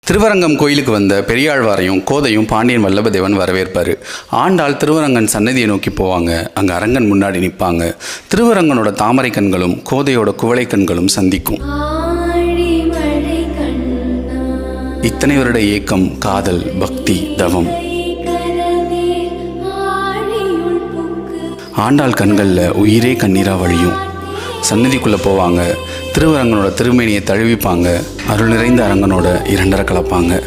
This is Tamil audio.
திருவரங்கம் கோயிலுக்கு வந்த பெரியாழ்வாரையும் கோதையும் பாண்டியன் வல்லபதேவன் வரவேற்பார். ஆண்டாள் திருவரங்கன் சன்னதியை நோக்கி போவாங்க. அங்கே அரங்கன் முன்னாடி நிற்பாங்க. திருவரங்கனோட தாமரை கண்களும் கோதையோட குவளை கண்களும் சந்திக்கும். இத்தனை வருட ஏக்கம், காதல், பக்தி, தவம். ஆண்டாள் கண்களில் உயிரே கண்ணீராக வழியும். சன்னதிக்குள்ளே போவாங்க. திருவரங்கனோட திருமேனியை தழுவிப்பாங்க. அருள் நிறைந்த அரங்கனோட இரண்டரை கலப்பாங்க.